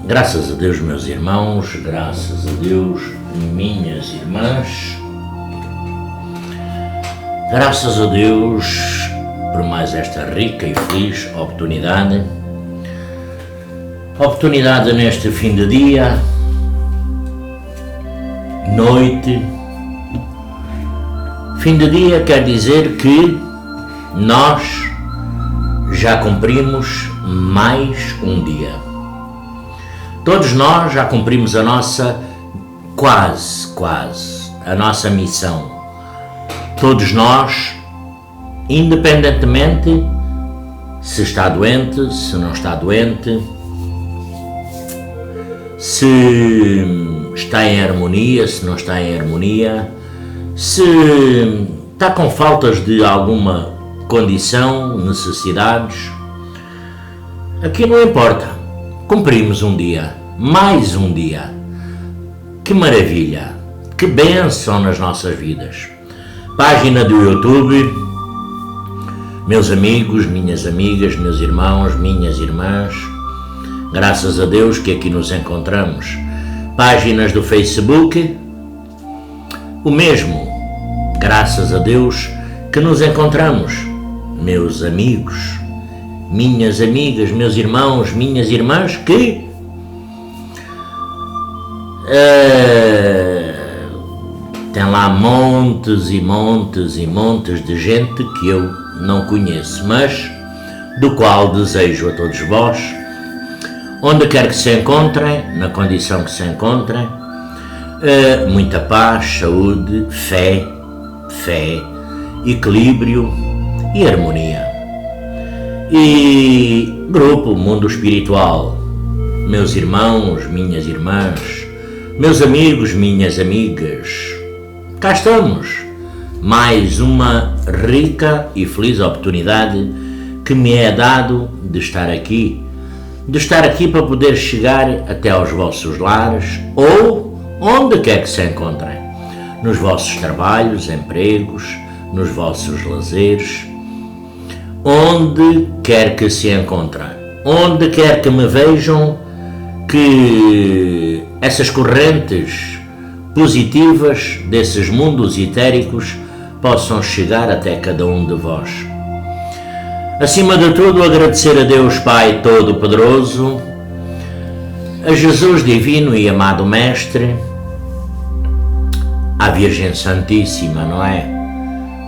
Graças a Deus, meus irmãos, graças a Deus, minhas irmãs, graças a Deus por mais esta rica e feliz oportunidade neste fim de dia, noite. Fim de dia quer dizer que nós já cumprimos mais um dia. Todos nós já cumprimos a nossa, quase, a nossa missão. Todos nós, independentemente se está doente, se não está doente, se está em harmonia, se não está em harmonia, se está com faltas de alguma condição, necessidades, aqui não importa. Cumprimos um dia, mais um dia. Que maravilha, que bênção nas nossas vidas. Página do YouTube, meus amigos, minhas amigas, meus irmãos, minhas irmãs, graças a Deus que aqui nos encontramos. Páginas do Facebook, o mesmo, graças a Deus que nos encontramos. Meus amigos, minhas amigas, meus irmãos, minhas irmãs, que tem lá montes e montes e montes de gente que eu não conheço, mas do qual desejo a todos vós, onde quer que se encontrem, na condição que se encontrem, muita paz, saúde, fé, equilíbrio e harmonia. E grupo Mundo Espiritual, meus irmãos, minhas irmãs, meus amigos, minhas amigas, cá estamos, mais uma rica e feliz oportunidade que me é dado de estar aqui para poder chegar até aos vossos lares ou onde quer que se encontrem, nos vossos trabalhos, empregos, nos vossos lazeres, onde quer que se encontrem, onde quer que me vejam, que essas correntes positivas desses mundos etéricos possam chegar até cada um de vós. Acima de tudo, agradecer a Deus Pai Todo-Poderoso, a Jesus Divino e Amado Mestre, à Virgem Santíssima, não é?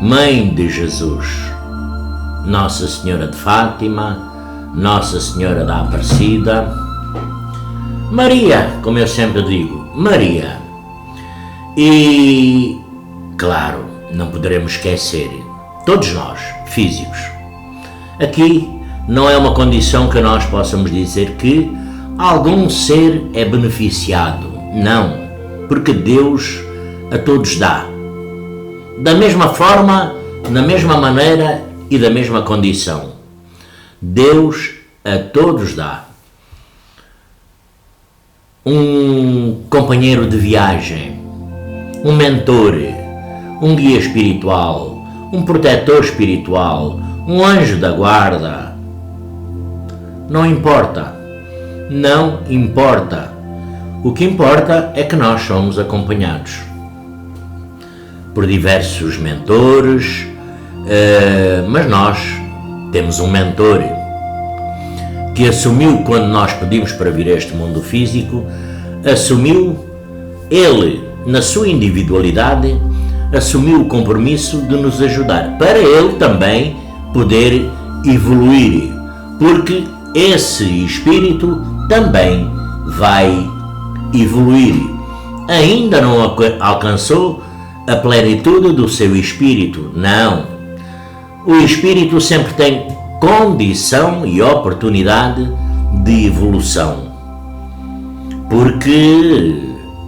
Mãe de Jesus, Nossa Senhora de Fátima, Nossa Senhora da Aparecida, Maria, como eu sempre digo, Maria. E, claro, não poderemos esquecer, todos nós, físicos. Aqui não é uma condição que nós possamos dizer que algum ser é beneficiado. Não, porque Deus a todos dá. Da mesma forma, na mesma maneira e da mesma condição. Deus a todos dá. Um companheiro de viagem, um mentor, um guia espiritual, um protetor espiritual, um anjo da guarda. Não importa. Não importa. O que importa é que nós somos acompanhados por diversos mentores, mas nós temos um mentor que assumiu, quando nós pedimos para vir a este mundo físico, assumiu, ele, na sua individualidade, assumiu o compromisso de nos ajudar, para ele também poder evoluir, porque esse espírito também vai evoluir. Ainda não alcançou a plenitude do seu espírito, não. O espírito sempre tem condição e oportunidade de evolução, porque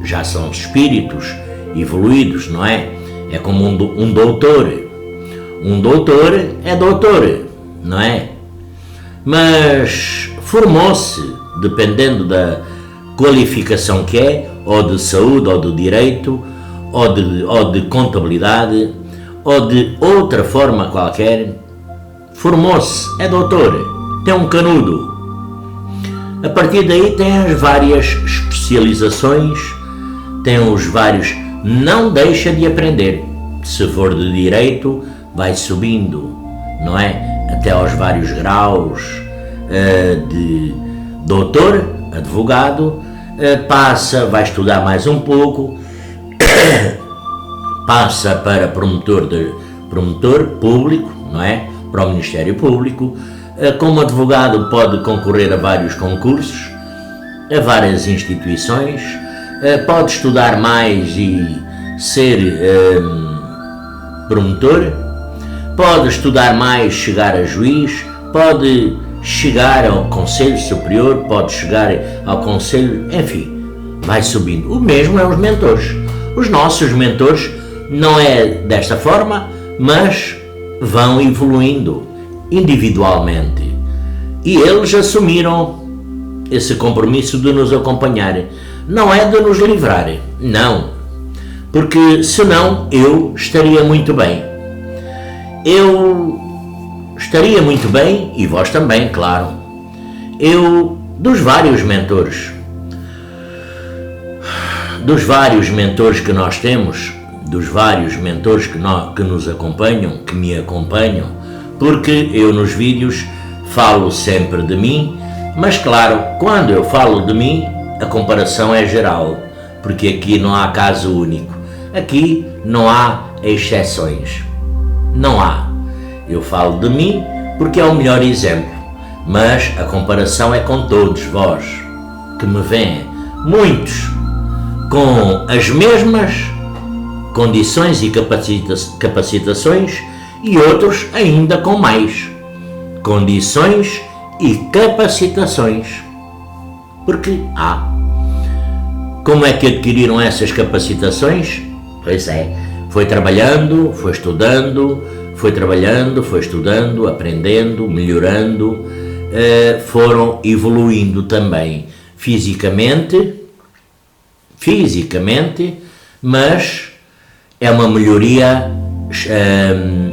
já são espíritos evoluídos, não é? É como um doutor. Um doutor é doutor, não é? Mas formou-se, dependendo da qualificação que é, ou de saúde, ou de direito, ou de contabilidade, ou de outra forma qualquer, formou-se, é doutor, tem um canudo. A partir daí tem as várias especializações, tem os vários... Não deixa de aprender. Se for de direito, vai subindo, não é? Até aos vários graus de doutor, advogado, vai estudar mais um pouco, passa para promotor público, não é? Para o Ministério Público. Como advogado pode concorrer a vários concursos, a várias instituições, pode estudar mais e ser promotor, pode estudar mais, chegar a juiz, pode chegar ao Conselho Superior, pode chegar ao Conselho, enfim, vai subindo. O mesmo é os mentores. Os nossos mentores não é desta forma, mas vão evoluindo individualmente. E eles assumiram esse compromisso de nos acompanhar. Não é de nos livrar, não. Porque senão eu estaria muito bem. Eu estaria muito bem, e vós também, claro. Dos vários mentores que nós temos, dos vários mentores que nos acompanham, que me acompanham, porque eu nos vídeos falo sempre de mim, mas claro, quando eu falo de mim, a comparação é geral, porque aqui não há caso único, aqui não há exceções, não há. Eu falo de mim porque é o melhor exemplo, mas a comparação é com todos vós, que me veem, muitos com as mesmas condições e capacitações e outros ainda com mais condições e capacitações. Porque como é que adquiriram essas capacitações? Pois é, foi trabalhando, foi estudando, foi trabalhando, foi estudando, aprendendo, melhorando, foram evoluindo também fisicamente, mas é uma melhoria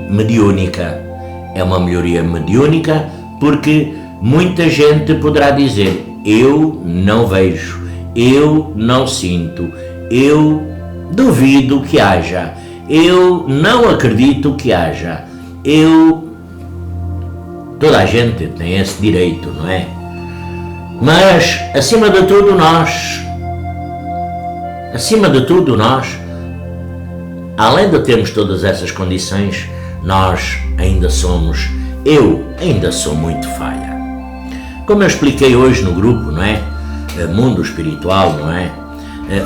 mediúnica. É uma melhoria mediúnica porque muita gente poderá dizer: eu não vejo, eu não sinto, eu duvido que haja, eu não acredito que haja, Toda a gente tem esse direito, não é? Mas, acima de tudo nós, além de termos todas essas condições, eu ainda sou muito falha. Como eu expliquei hoje no grupo, não é? Mundo Espiritual, não é?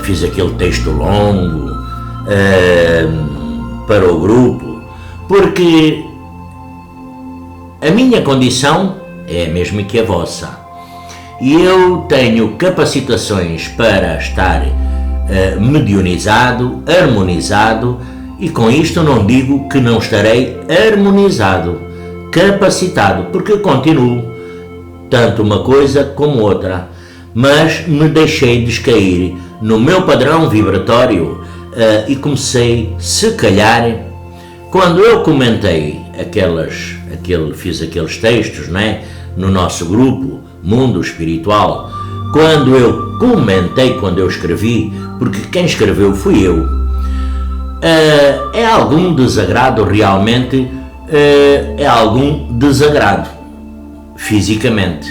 Fiz aquele texto longo para o grupo, porque a minha condição é a mesma que a vossa. E eu tenho capacitações para estar mediunizado, harmonizado, e com isto não digo que não estarei harmonizado, capacitado, porque continuo tanto uma coisa como outra, mas me deixei descair no meu padrão vibratório e se calhar, quando eu comentei fiz aqueles textos, não é? No nosso grupo Mundo Espiritual, quando eu escrevi, porque quem escreveu fui eu, é algum desagrado realmente, é algum desagrado fisicamente,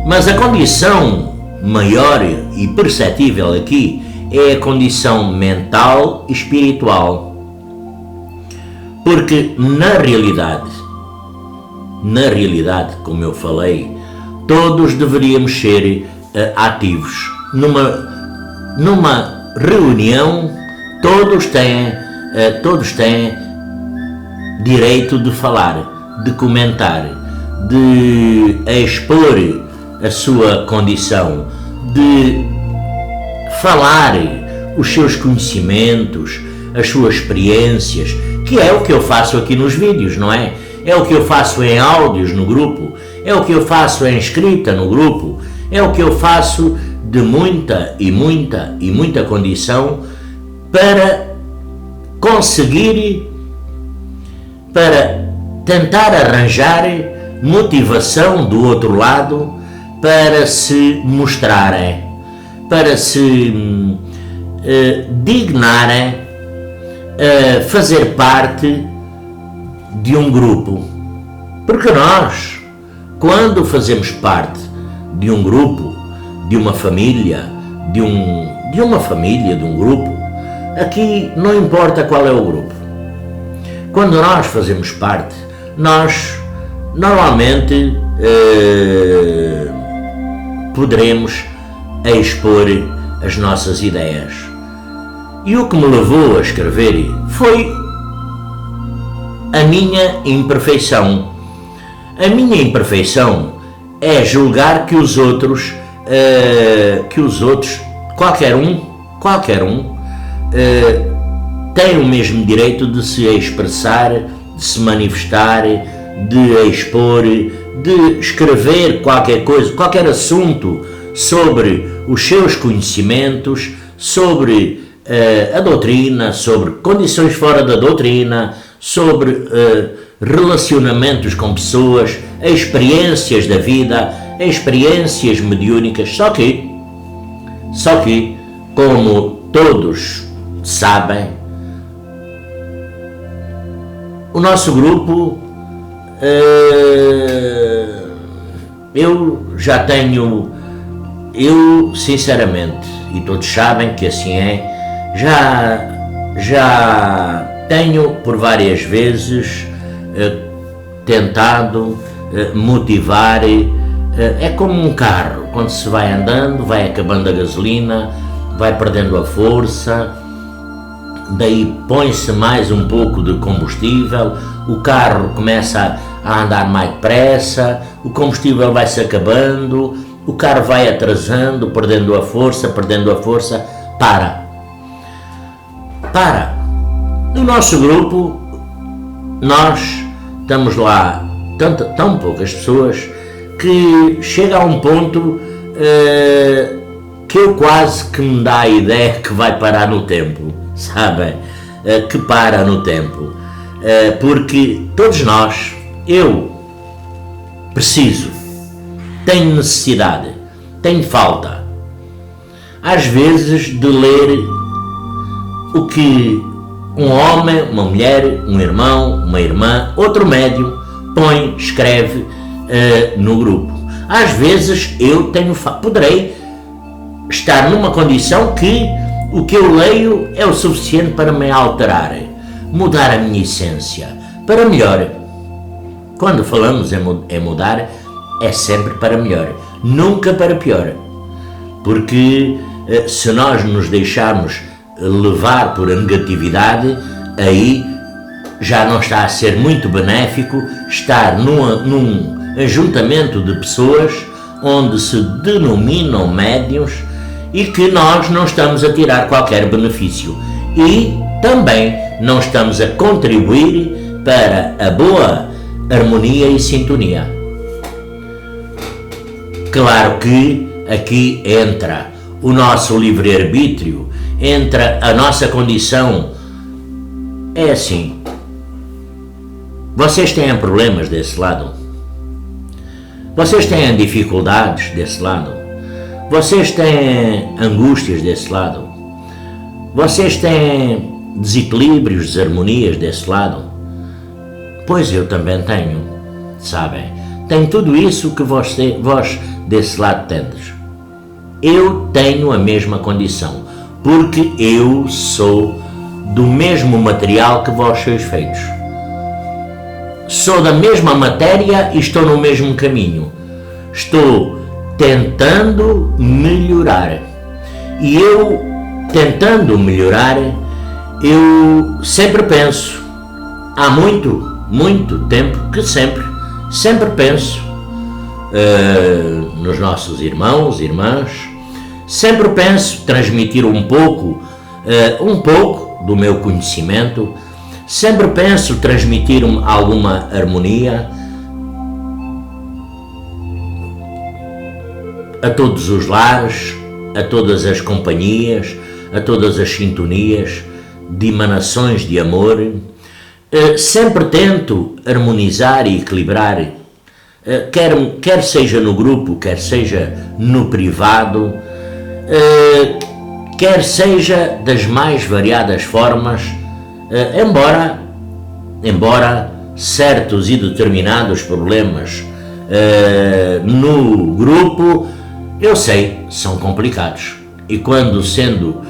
mas a condição maior e perceptível aqui é a condição mental e espiritual, porque na realidade, como eu falei, todos deveríamos ser ativos. Numa reunião, todos têm direito de falar, de comentar, de expor a sua condição, de falar os seus conhecimentos, as suas experiências, que é o que eu faço aqui nos vídeos, não é? É o que eu faço em áudios no grupo, é o que eu faço em escrita no grupo, é o que eu faço de muita condição para conseguir, para tentar arranjar motivação do outro lado para se mostrarem, para se dignarem a fazer parte de um grupo. Porque nós, quando fazemos parte de um grupo, de uma família, de um grupo, aqui não importa qual é o grupo. Quando nós fazemos parte, nós normalmente poderemos expor as nossas ideias. E o que me levou a escrever foi a minha imperfeição. A minha imperfeição é julgar que os outros, qualquer um, tem o mesmo direito de se expressar, de se manifestar, de expor, de escrever qualquer coisa, qualquer assunto sobre os seus conhecimentos, sobre a doutrina, sobre condições fora da doutrina, sobre relacionamentos com pessoas, experiências da vida, experiências mediúnicas. Só que, como todos sabem, o nosso grupo, eu sinceramente, e todos sabem que assim é, já tenho por várias vezes tentado motivar. É como um carro, quando se vai andando, vai acabando a gasolina, vai perdendo a força, daí põe-se mais um pouco de combustível, o carro começa a andar mais depressa, o combustível vai-se acabando, o carro vai atrasando, perdendo a força, para. No nosso grupo, nós estamos lá tão poucas pessoas que chega a um ponto que eu quase que me dá a ideia que vai parar no tempo, sabem? Que para no tempo. Porque todos nós, eu preciso, tenho necessidade, tenho falta, às vezes, de ler o que um homem, uma mulher, um irmão, uma irmã, outro médium põe, escreve no grupo. Às vezes eu poderei estar numa condição que o que eu leio é o suficiente para me alterar, mudar a minha essência, para melhor. Quando falamos em mudar, é sempre para melhor, nunca para pior. Porque se nós nos deixarmos levar por a negatividade, aí já não está a ser muito benéfico estar num ajuntamento de pessoas onde se denominam médiuns e que nós não estamos a tirar qualquer benefício e também não estamos a contribuir para a boa harmonia e sintonia. Claro que aqui entra o nosso livre-arbítrio, entra a nossa condição. É assim, vocês têm problemas desse lado, vocês têm dificuldades desse lado, vocês têm angústias desse lado, vocês têm desequilíbrios, desarmonias desse lado. Pois eu também tenho, sabem? Tenho tudo isso que vós desse lado tendes. Eu tenho a mesma condição, porque eu sou do mesmo material que vós sois feitos. Sou da mesma matéria e estou no mesmo caminho. Estou tentando melhorar. E eu, tentando melhorar, eu sempre penso, há muito tempo que sempre penso nos nossos irmãos, irmãs, sempre penso transmitir um pouco do meu conhecimento, sempre penso transmitir alguma harmonia a todos os lares, a todas as companhias, a todas as sintonias de emanações de amor. Sempre tento harmonizar e equilibrar quer seja no grupo, quer seja no privado, quer seja das mais variadas formas, embora certos e determinados problemas no grupo, eu sei, são complicados. E quando sendo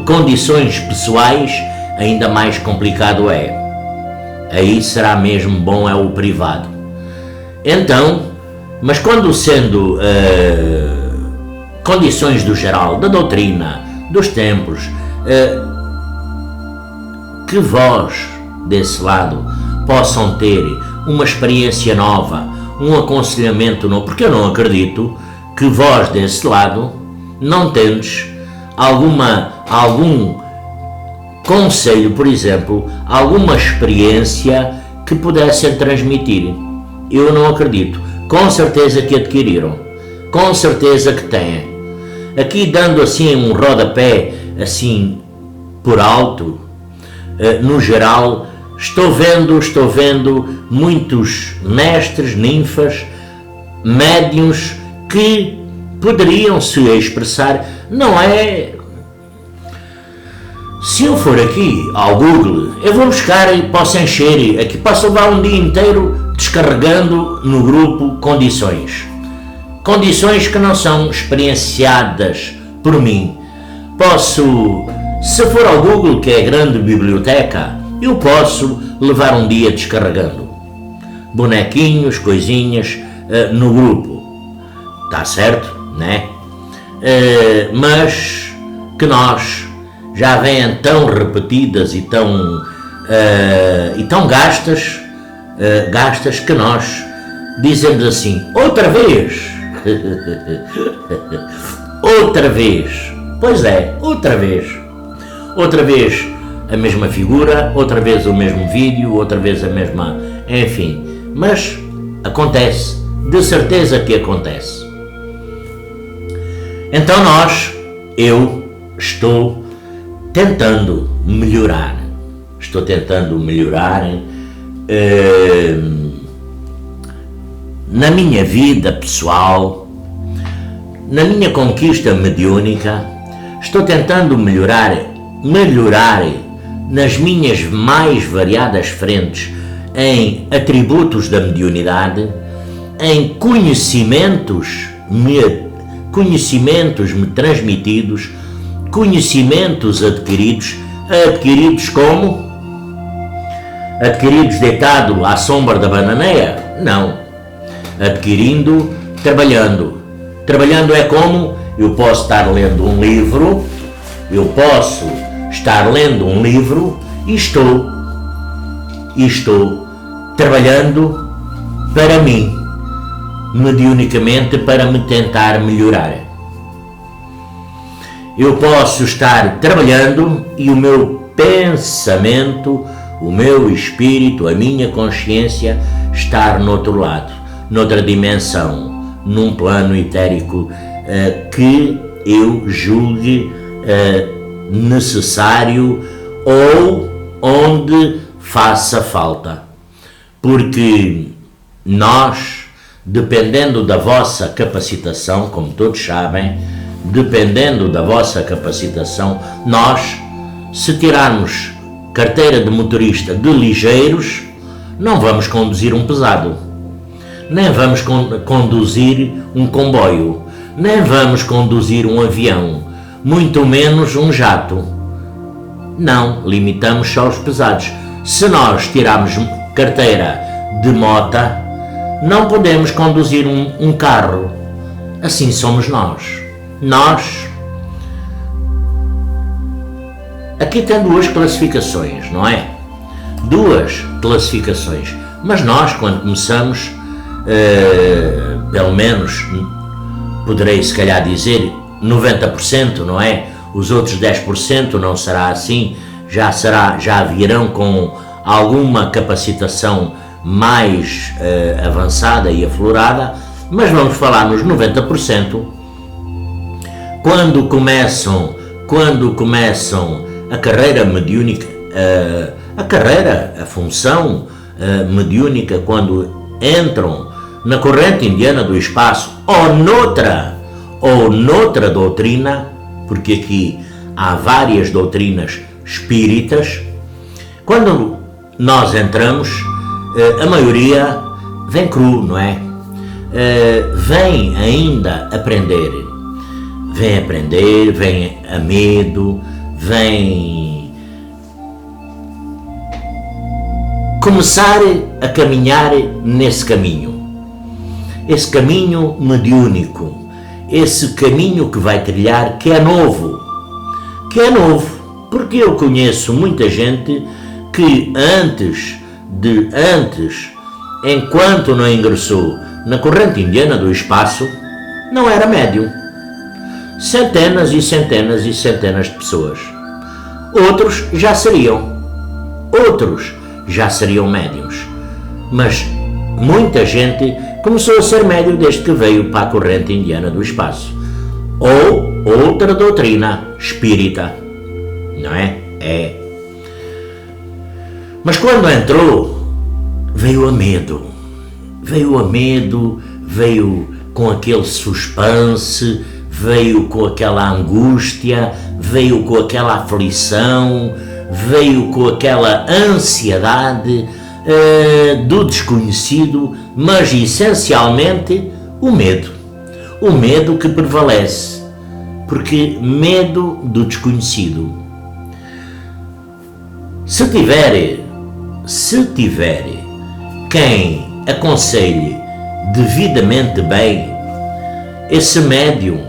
condições pessoais, ainda mais complicado é. Aí será mesmo bom é o privado. Então, mas quando sendo condições do geral, da doutrina, dos tempos, que vós, desse lado, possam ter uma experiência nova, um aconselhamento novo, porque eu não acredito que vós, desse lado, não tendes algum conselho, por exemplo, alguma experiência que pudessem transmitir. Eu não acredito. Com certeza que adquiriram. Com certeza que têm. Aqui dando assim um rodapé, assim, por alto, no geral, estou vendo muitos mestres, ninfas, médiuns que poderiam se expressar. Não é... Se eu for aqui ao Google, eu vou buscar e posso encher, aqui posso levar um dia inteiro descarregando no grupo condições que não são experienciadas por mim. Posso, se for ao Google, que é a grande biblioteca, eu posso levar um dia descarregando bonequinhos, coisinhas no grupo, está certo, né? Mas que nós já vêm tão repetidas e tão gastas que nós dizemos assim, outra vez, outra vez, pois é, outra vez a mesma figura, outra vez o mesmo vídeo, outra vez a mesma, enfim, mas acontece, de certeza que acontece. Então eu estou tentando melhorar na minha vida pessoal, na minha conquista mediúnica, estou tentando melhorar nas minhas mais variadas frentes, em atributos da mediunidade, em conhecimentos me transmitidos, conhecimentos adquiridos como? Adquiridos deitado à sombra da bananeira? Não. Adquirindo, trabalhando. Trabalhando é como? Eu posso estar lendo um livro e estou trabalhando para mim, mediunicamente, para me tentar melhorar. Eu posso estar trabalhando e o meu pensamento, o meu espírito, a minha consciência estar no outro lado, noutra dimensão, num plano etérico que eu julgue necessário ou onde faça falta. Porque nós, dependendo da vossa capacitação, como todos sabem, dependendo da vossa capacitação, nós, se tirarmos carteira de motorista de ligeiros, não vamos conduzir um pesado, nem vamos conduzir um comboio, nem vamos conduzir um avião, muito menos um jato. Não, limitamos só os pesados. Se nós tirarmos carteira de mota, não podemos conduzir um carro. Assim somos nós. Aqui tem duas classificações, não é? Duas classificações. Mas nós, quando começamos, pelo menos, poderei se calhar dizer, 90%, não é? Os outros 10% não será assim, já virão com alguma capacitação mais avançada e aflorada, mas vamos falar nos 90%, quando começam a carreira mediúnica, a função mediúnica, quando entram na corrente indiana do espaço ou noutra doutrina, porque aqui há várias doutrinas espíritas, quando nós entramos, a maioria vem cru, não é? Vem ainda aprender, vem a medo, vem começar a caminhar nesse caminho, esse caminho mediúnico, esse caminho que vai trilhar, que é novo, porque eu conheço muita gente que antes, enquanto não ingressou na corrente indiana do espaço, não era médium. Centenas e centenas e centenas de pessoas. Outros já seriam médiuns. Mas muita gente começou a ser médium desde que veio para a corrente indiana do espaço. Ou outra doutrina espírita. Não é? É. Mas quando entrou, veio a medo, veio com aquele suspense, veio com aquela angústia, veio com aquela aflição, veio com aquela ansiedade do desconhecido, mas essencialmente o medo que prevalece, porque medo do desconhecido. Se tiver quem aconselhe devidamente bem, esse médium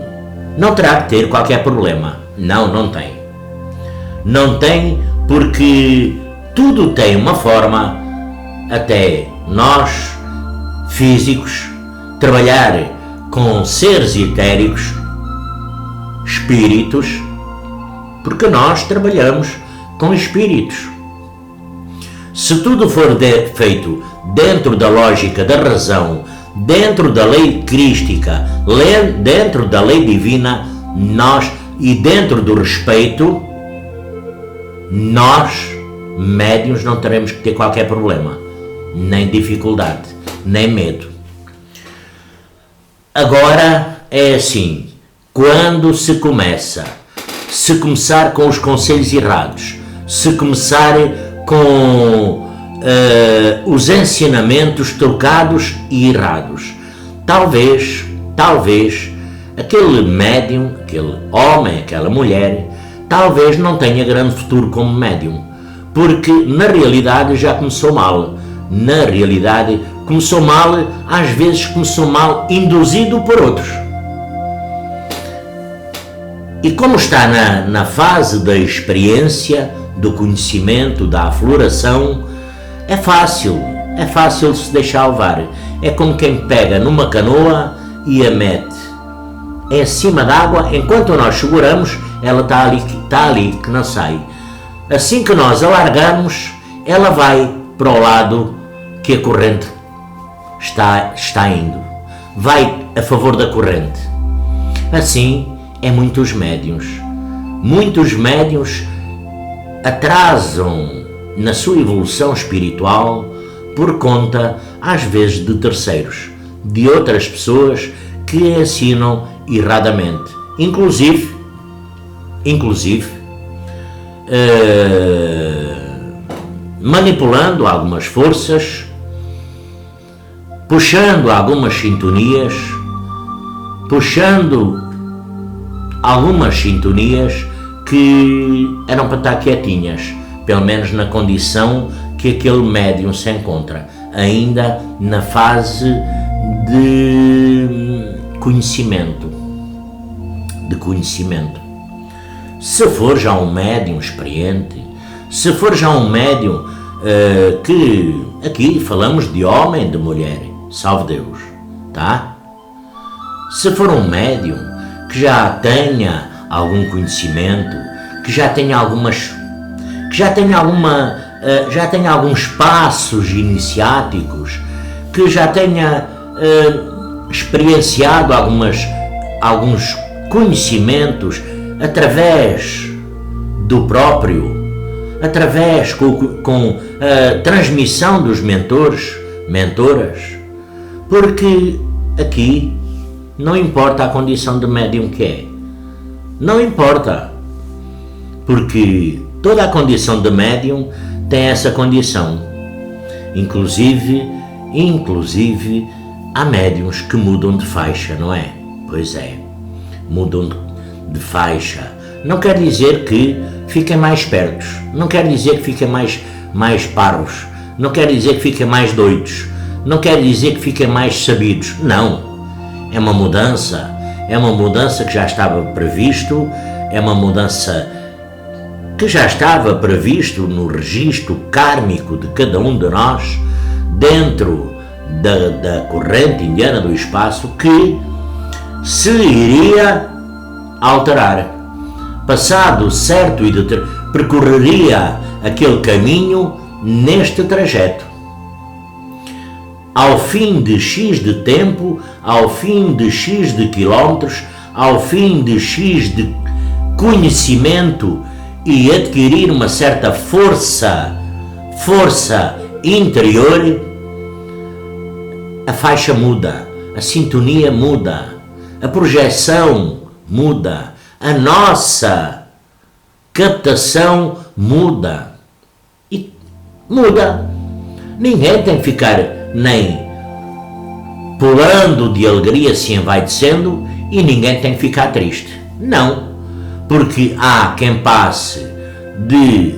não terá que ter qualquer problema. Não tem. Não tem, porque tudo tem uma forma, até nós, físicos, trabalhar com seres etéricos, espíritos, porque nós trabalhamos com espíritos. Se tudo for feito dentro da lógica da razão, dentro da lei crística, dentro da lei divina, nós, e dentro do respeito, nós, médiuns, não teremos que ter qualquer problema, nem dificuldade, nem medo. Agora é assim, quando se começar com os conselhos errados, se começar com os ensinamentos trocados e errados, talvez aquele médium, aquele homem, aquela mulher, talvez não tenha grande futuro como médium, porque na realidade já começou mal. Às vezes começou mal induzido por outros. E como está na fase da experiência, do conhecimento, da afloração, é fácil se deixar levar. É como quem pega numa canoa e a mete em cima d'água, enquanto nós seguramos, ela está ali, que não sai. Assim que nós alargamos, ela vai para o lado que a corrente está indo. Vai a favor da corrente. Assim é muitos médiuns atrasam na sua evolução espiritual por conta, às vezes, de terceiros, de outras pessoas que ensinam erradamente, inclusive manipulando algumas forças, puxando algumas sintonias que eram para estar quietinhas, pelo menos na condição que aquele médium se encontra, ainda na fase de conhecimento. Se for já um médium experiente, se for já um médium que aqui falamos de homem, de mulher, salve Deus, tá? Se for um médium que já tenha algum conhecimento, que já tenha alguns passos iniciáticos, que já tenha experienciado alguns conhecimentos através do próprio, através, com a transmissão dos mentores, mentoras, porque aqui não importa a condição de médium que é, não importa, porque toda a condição de médium tem essa condição, inclusive há médiums que mudam de faixa, não é? Pois é, mudam de faixa. Não quer dizer que fiquem mais espertos, não quer dizer que fiquem mais parvos, não quer dizer que fiquem mais doidos, não quer dizer que fiquem mais sabidos, não. É uma mudança que já estava previsto, é uma mudança que já estava previsto no registro kármico de cada um de nós, dentro da corrente indiana do espaço, que se iria alterar. Passado certo e percorreria aquele caminho neste trajeto. Ao fim de X de tempo, ao fim de X de quilómetros, ao fim de X de conhecimento e adquirir uma certa força interior, a faixa muda, a sintonia muda, a projeção muda, a nossa captação muda. E muda. Ninguém tem que ficar nem pulando de alegria assim vai descendo, e ninguém tem que ficar triste. Não. Porque há quem passe de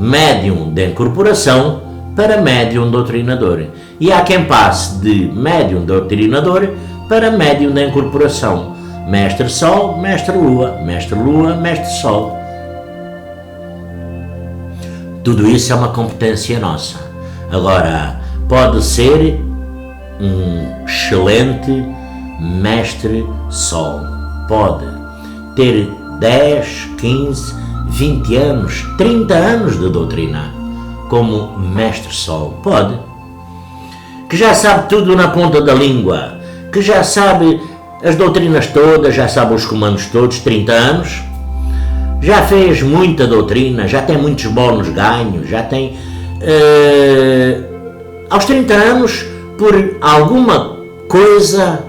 médium de incorporação para médium doutrinador. E há quem passe de médium doutrinador para médium de incorporação. Mestre Sol, Mestre Lua, Mestre Sol. Tudo isso é uma competência nossa. Agora, pode ser um excelente Mestre Sol. Pode ter 10, 15, 20 anos, 30 anos de doutrina como Mestre Sol. Pode. Que já sabe tudo na ponta da língua, que já sabe as doutrinas todas, já sabe os comandos todos, 30 anos, já fez muita doutrina, já tem muitos bónus ganhos, já tem... aos 30 anos, por alguma coisa,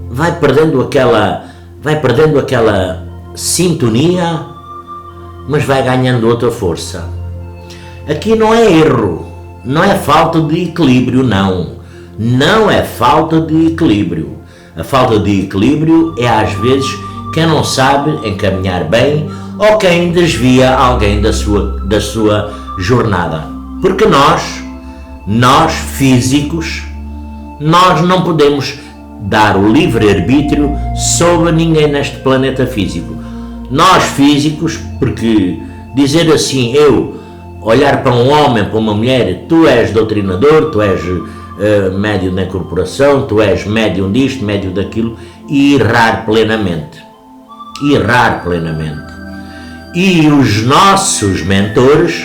vai perdendo aquela sintonia, mas vai ganhando outra força. Aqui não é erro, não é falta de equilíbrio, não é falta de equilíbrio. A falta de equilíbrio é às vezes quem não sabe encaminhar bem ou quem desvia alguém da sua jornada. Porque nós físicos, nós não podemos dar o livre-arbítrio sobre ninguém neste planeta físico. Nós físicos, porque dizer assim, eu olhar para um homem, para uma mulher, tu és doutrinador, tu és médium da incorporação, tu és médium disto, médium daquilo, e errar plenamente. E os nossos mentores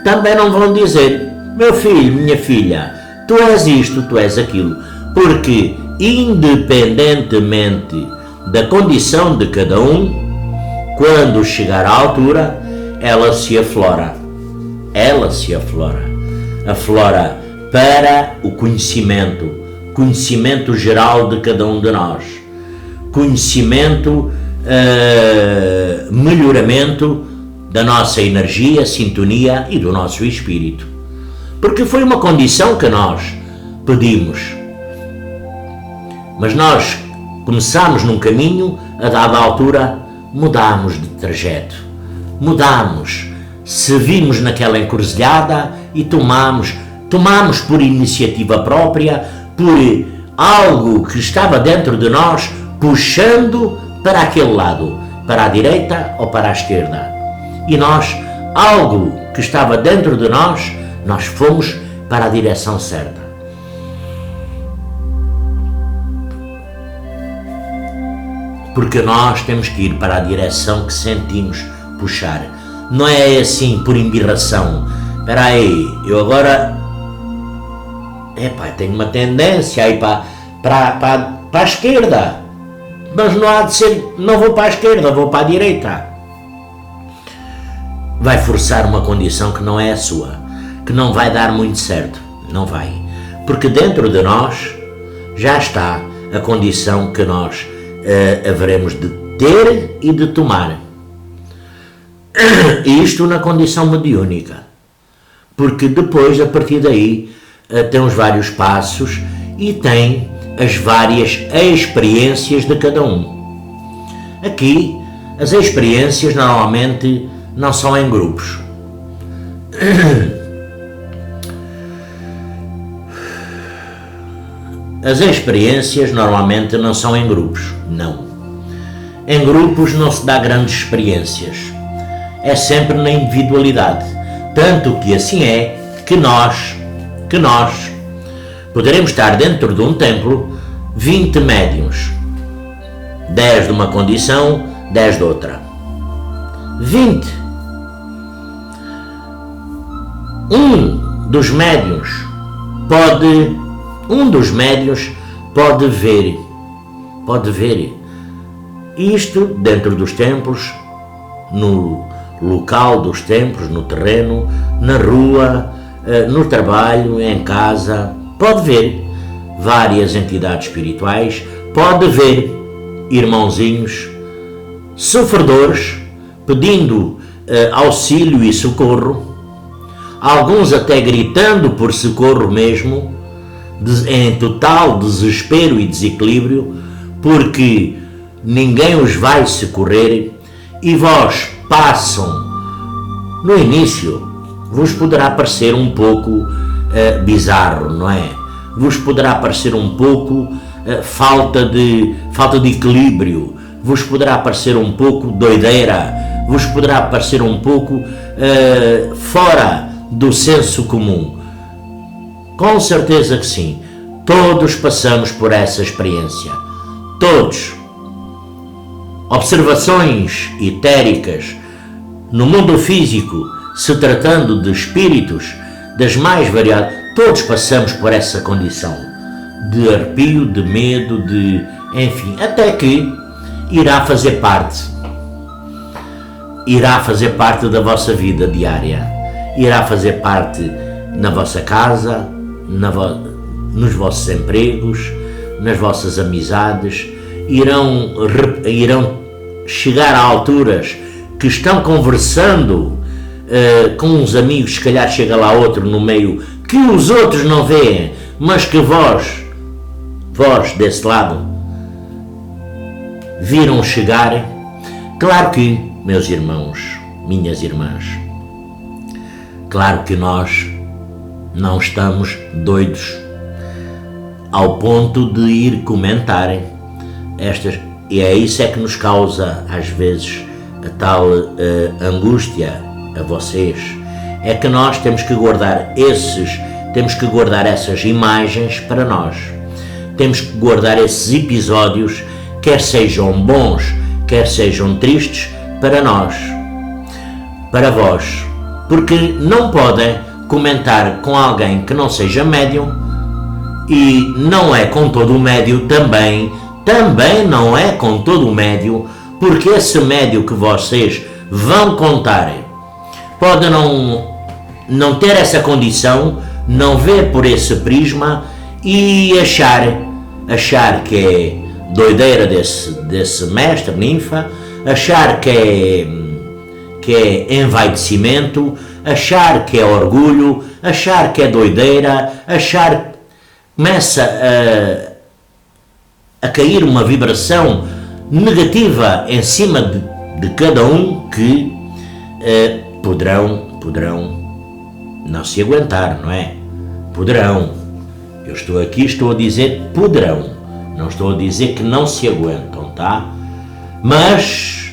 também não vão dizer, meu filho, minha filha, tu és isto, tu és aquilo, porque independentemente da condição de cada um, quando chegar à altura, ela se aflora, aflora para o conhecimento geral de cada um de nós, conhecimento, melhoramento da nossa energia, sintonia e do nosso espírito, porque foi uma condição que nós pedimos, mas nós começámos num caminho, a dada altura mudámos de trajeto, seguimos naquela encruzilhada e tomamos por iniciativa própria, por algo que estava dentro de nós, puxando para aquele lado, para a direita ou para a esquerda. E nós, algo que estava dentro de nós fomos para a direção certa. Porque nós temos que ir para a direção que sentimos puxar. Não é assim por embirração. Espera aí, eu agora tenho uma tendência a ir para a esquerda, mas não há de ser, não vou para a esquerda, vou para a direita. vai forçar uma condição que não é a sua, que não vai dar muito certo. Não vai. Porque dentro de nós já está a condição que nós haveremos de ter e de tomar. Isto na condição mediúnica. Porque depois, a partir daí, tem os vários passos e tem as várias experiências de cada um. Aqui, as experiências normalmente não são em grupos. As experiências normalmente não são em grupos, não. Em grupos não se dá grandes experiências. É sempre na individualidade. Tanto que assim é que nós poderemos estar dentro de um templo 20 médiuns. 10 de uma condição, 10 de outra. 20. Um dos médiuns pode ver isto dentro dos templos, no local dos templos, no terreno, na rua, no trabalho, em casa. Pode ver várias entidades espirituais, pode ver irmãozinhos sofredores pedindo auxílio e socorro, alguns até gritando por socorro mesmo, em total desespero e desequilíbrio, porque ninguém os vai socorrer, e vós passam. No início vos poderá parecer um pouco bizarro, não é? Vos poderá parecer um pouco falta de equilíbrio, vos poderá parecer um pouco doideira, vos poderá parecer um pouco fora do senso comum. Com certeza que sim. Todos passamos por essa experiência. Todos. Observações etéricas no mundo físico, se tratando de espíritos das mais variadas, todos passamos por essa condição de arrepio, de medo, enfim, até que irá fazer parte da vossa vida diária, irá fazer parte na vossa casa, nos vossos empregos, nas vossas amizades, irão chegar a alturas que estão conversando com uns amigos, se calhar chega lá outro no meio que os outros não veem, mas que vós desse lado viram chegar. Claro que, meus irmãos, minhas irmãs, claro que nós não estamos doidos ao ponto de ir comentar estas, e é isso que nos causa às vezes a tal angústia a vocês, é que nós temos que guardar essas imagens para nós, temos que guardar esses episódios, quer sejam bons, quer sejam tristes, para nós, para vós, porque não podem comentar com alguém que não seja médium, e não é com todo o médium também não é com todo o médium, porque esse médium que vocês vão contar pode não ter essa condição, não ver por esse prisma e achar que é doideira desse mestre, ninfa, achar que é envaidecimento, achar que é orgulho, achar que é doideira, começa a cair uma vibração negativa em cima de cada um, que poderão não se aguentar, não é? Poderão. Eu estou a dizer poderão, não estou a dizer que não se aguentam, tá? Mas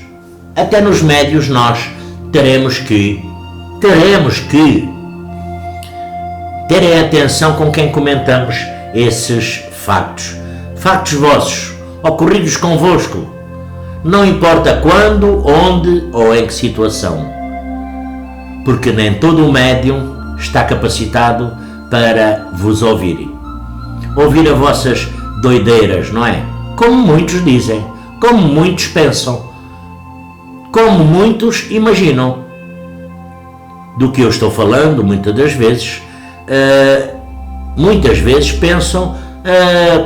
até nos médios nós teremos que terem atenção com quem comentamos esses factos vossos, ocorridos convosco, não importa quando, onde ou em que situação, porque nem todo o médium está capacitado para vos ouvir as vossas doideiras, não é? Como muitos dizem, como muitos pensam, como muitos imaginam. do que eu estou falando, muitas vezes pensam,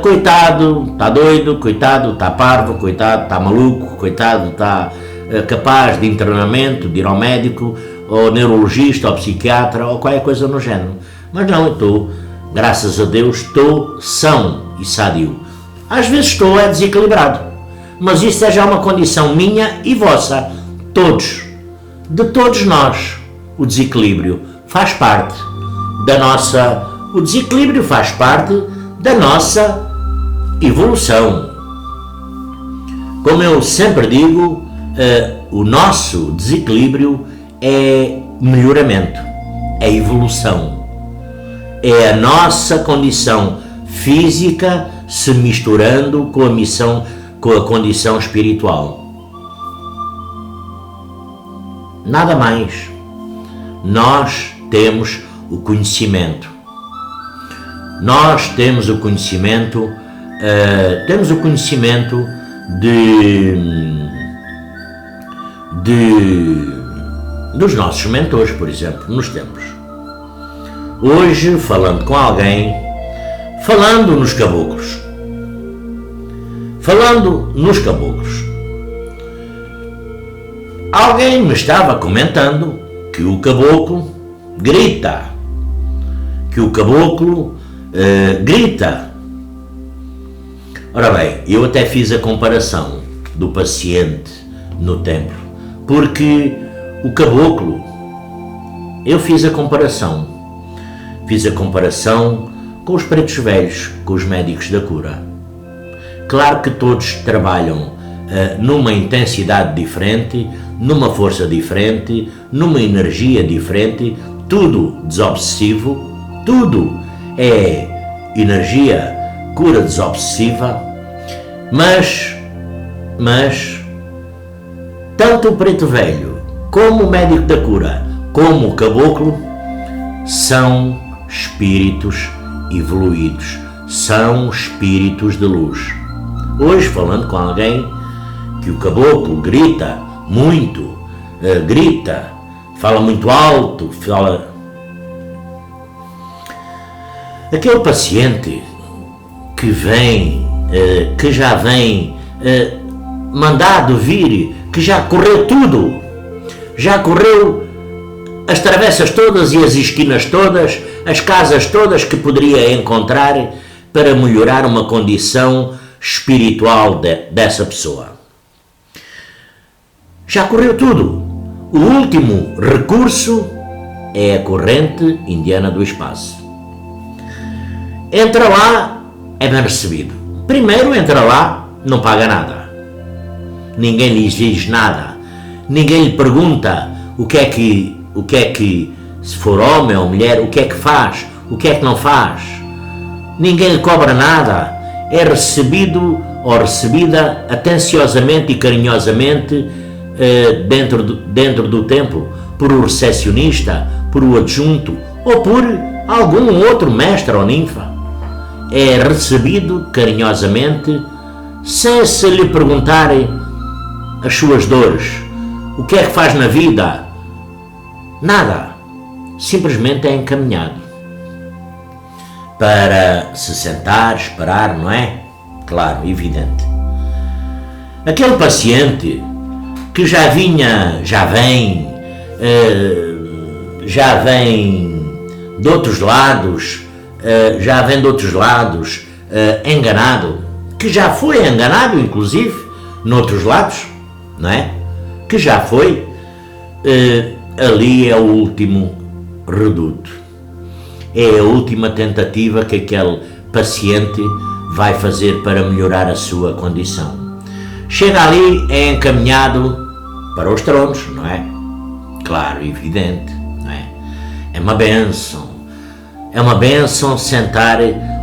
coitado, está doido, coitado, está parvo, coitado, está maluco, coitado, está capaz de internamento, de ir ao médico, ou neurologista, ou psiquiatra, ou qualquer coisa no género. Mas não, eu estou, graças a Deus, estou são e sadio. Às vezes estou desequilibrado, mas isso é já uma condição minha e vossa, todos, de todos nós. O desequilíbrio faz parte da nossa, o desequilíbrio faz parte da nossa evolução. Como eu sempre digo, o nosso desequilíbrio é melhoramento, é evolução, é a nossa condição física se misturando com a condição espiritual. Nada mais. Nós temos o conhecimento. Nós temos o conhecimento, dos nossos mentores, por exemplo, nos tempos. Hoje, falando com alguém, falando nos caboclos, alguém me estava comentando que o caboclo grita, Ora bem, eu até fiz a comparação do paciente no templo, porque o caboclo, eu fiz a comparação com os pretos velhos, com os médicos da cura. Claro que todos trabalham numa intensidade diferente, numa força diferente, numa energia diferente, tudo desobsessivo, tudo é energia, cura desobsessiva, mas tanto o preto velho, como o médico da cura, como o caboclo, são espíritos evoluídos, são espíritos de luz. Hoje, falando com alguém, que o caboclo grita muito, fala muito alto, aquele paciente que vem, que já vem mandado vir, que já correu tudo, já correu as travessas todas e as esquinas todas, as casas todas que poderia encontrar para melhorar uma condição espiritual dessa pessoa. Já correu tudo. O último recurso é a corrente indiana do espaço. Entra lá, é bem recebido. Primeiro entra lá, não paga nada. Ninguém lhe exige nada. Ninguém lhe pergunta o que é que, se for homem ou mulher, o que é que faz, o que é que não faz. Ninguém lhe cobra nada. É recebido ou recebida atenciosamente e carinhosamente dentro do templo, por o recepcionista, por o adjunto ou por algum outro mestre ou ninfa. É recebido carinhosamente, sem se lhe perguntarem as suas dores, o que é que faz na vida. Nada. Simplesmente é encaminhado para se sentar, esperar, não é? Claro, evidente. Aquele paciente que já vem de outros lados, enganado, que já foi enganado, inclusive, noutros lados, não é? Que já foi, ali é o último reduto. É a última tentativa que aquele paciente vai fazer para melhorar a sua condição. Chega ali, é encaminhado para os tronos, não é? Claro, evidente, não é? É uma bênção sentar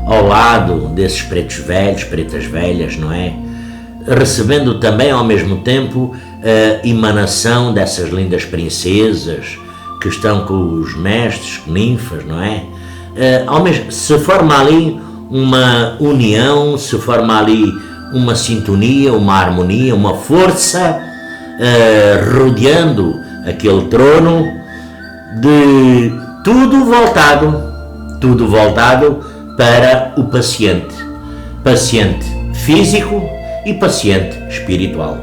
ao lado desses pretos velhos, pretas velhas, não é? Recebendo também ao mesmo tempo a emanação dessas lindas princesas que estão com os mestres, ninfas, não é? Se forma ali uma união, se forma ali uma sintonia, uma harmonia, uma força rodeando aquele trono, de tudo voltado para o paciente físico e paciente espiritual.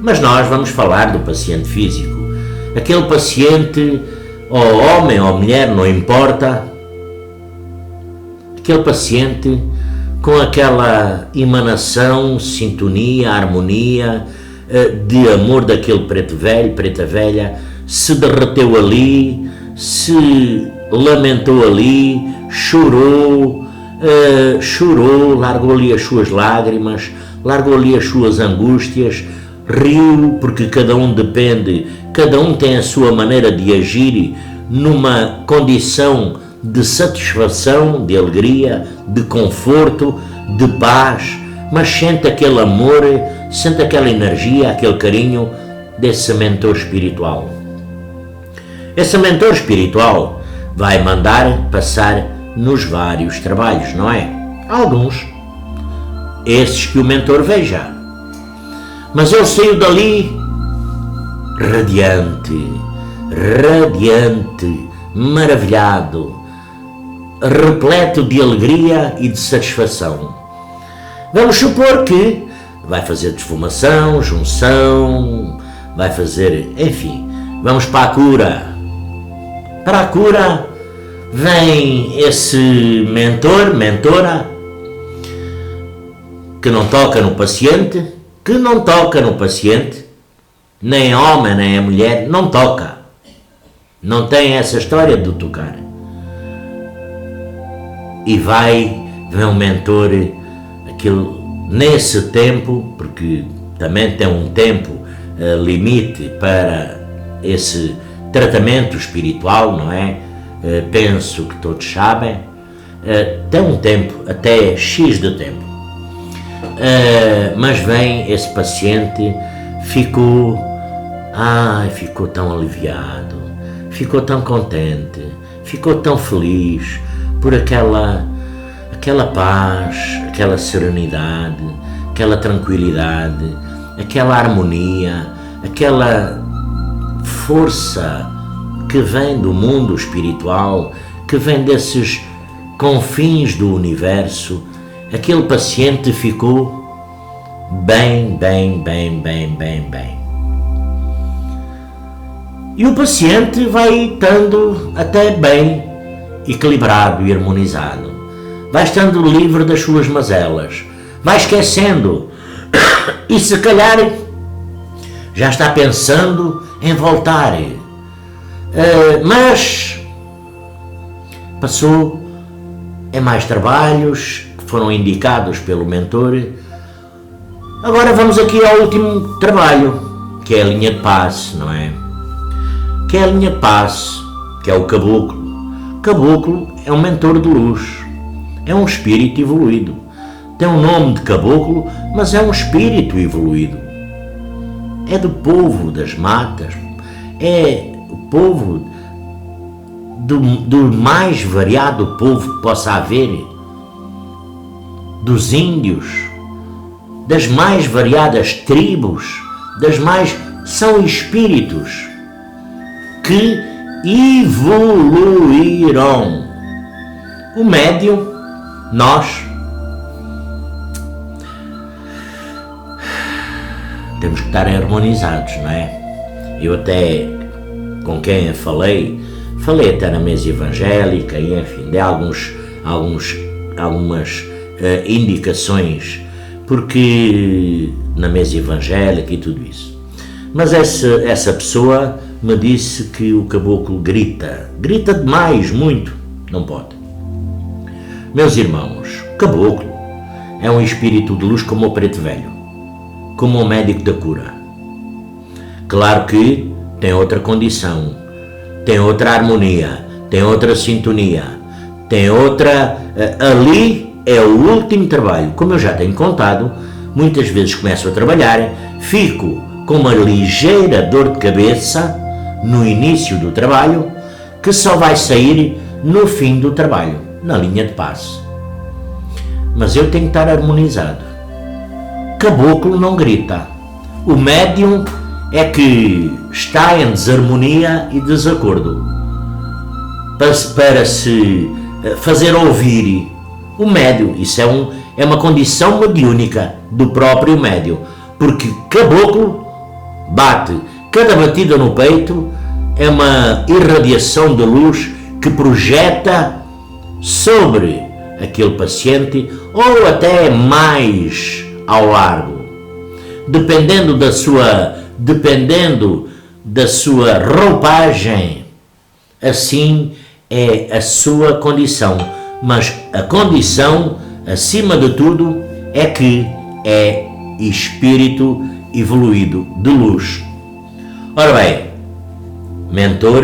Mas nós vamos falar do paciente físico, aquele paciente, ou homem ou mulher, não importa, aquele paciente com aquela emanação, sintonia, harmonia, de amor daquele preto velho, preta velha, se derreteu ali, se lamentou ali, chorou, largou ali as suas lágrimas, largou ali as suas angústias, riu, porque cada um tem a sua maneira de agir numa condição de satisfação, de alegria, de conforto, de paz, mas sente aquele amor, sente aquela energia, aquele carinho desse mentor espiritual. Esse mentor espiritual vai mandar passar nos vários trabalhos, não é? Alguns, esses que o mentor veja. Mas ele saiu dali radiante, maravilhado, repleto de alegria e de satisfação. Vamos supor que vai fazer desfumação, junção, vai fazer, enfim, vamos para a cura. Para a cura vem esse mentora, que não toca no paciente, nem a homem nem a mulher, não toca. Não tem essa história de tocar. E vem um mentor, nesse tempo, porque também tem um tempo limite para esse tratamento espiritual, não é? Penso que todos sabem, tem um tempo, até X de tempo. Mas vem esse paciente, ficou tão aliviado, ficou tão contente, ficou tão feliz por aquela paz, aquela serenidade, aquela tranquilidade, aquela harmonia, aquela força que vem do mundo espiritual, que vem desses confins do universo. Aquele paciente ficou bem. E o paciente vai estando até bem equilibrado e harmonizado. Vai estando livre das suas mazelas. Vai esquecendo. E se calhar já está pensando em voltar. Mas passou em mais trabalhos que foram indicados pelo mentor. Agora vamos aqui ao último trabalho, que é a linha de passe, não é? Que é a linha de passe, que é o caboclo. Caboclo é um mentor de luz, é um espírito evoluído. Tem o nome de caboclo, mas é um espírito evoluído. É do povo das matas, é o povo do mais variado povo que possa haver, dos índios, das mais variadas tribos, são espíritos que evoluíram. O médium, nós, temos que estar harmonizados, não é? Eu até, com quem falei até na mesa evangélica, e enfim, dei algumas indicações, porque na mesa evangélica e tudo isso. Mas essa pessoa me disse que o caboclo grita demais, muito, não pode. Meus irmãos, o caboclo é um espírito de luz como o preto velho, como o médico da cura. Claro que tem outra condição, tem outra harmonia, tem outra sintonia, tem outra... ali é o último trabalho. Como eu já tenho contado, muitas vezes começo a trabalhar, fico com uma ligeira dor de cabeça no início do trabalho, que só vai sair no fim do trabalho, na linha de passe. Mas eu tenho que estar harmonizado. Caboclo não grita. O médium é que está em desarmonia e desacordo, para se fazer ouvir o médium. Isso é uma condição mediúnica do próprio médium, porque caboclo bate, cada batida no peito é uma irradiação de luz que projeta sobre aquele paciente, ou até mais ao largo, dependendo da sua roupagem. Assim é a sua condição, mas a condição, acima de tudo, é que é espírito evoluído de luz. Ora bem, mentor,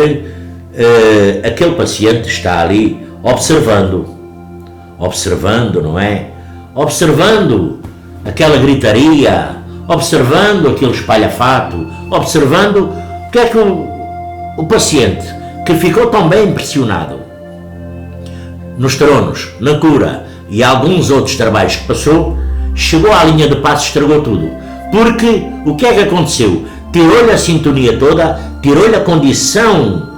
aquele paciente está ali observando, não é? Observando aquela gritaria, observando aquele espalhafato, observando o que é que o paciente, que ficou tão bem impressionado nos tronos, na cura e alguns outros trabalhos que passou, chegou à linha de passo e estragou tudo. Porque o que é que aconteceu? Tirou-lhe a sintonia toda, tirou-lhe a condição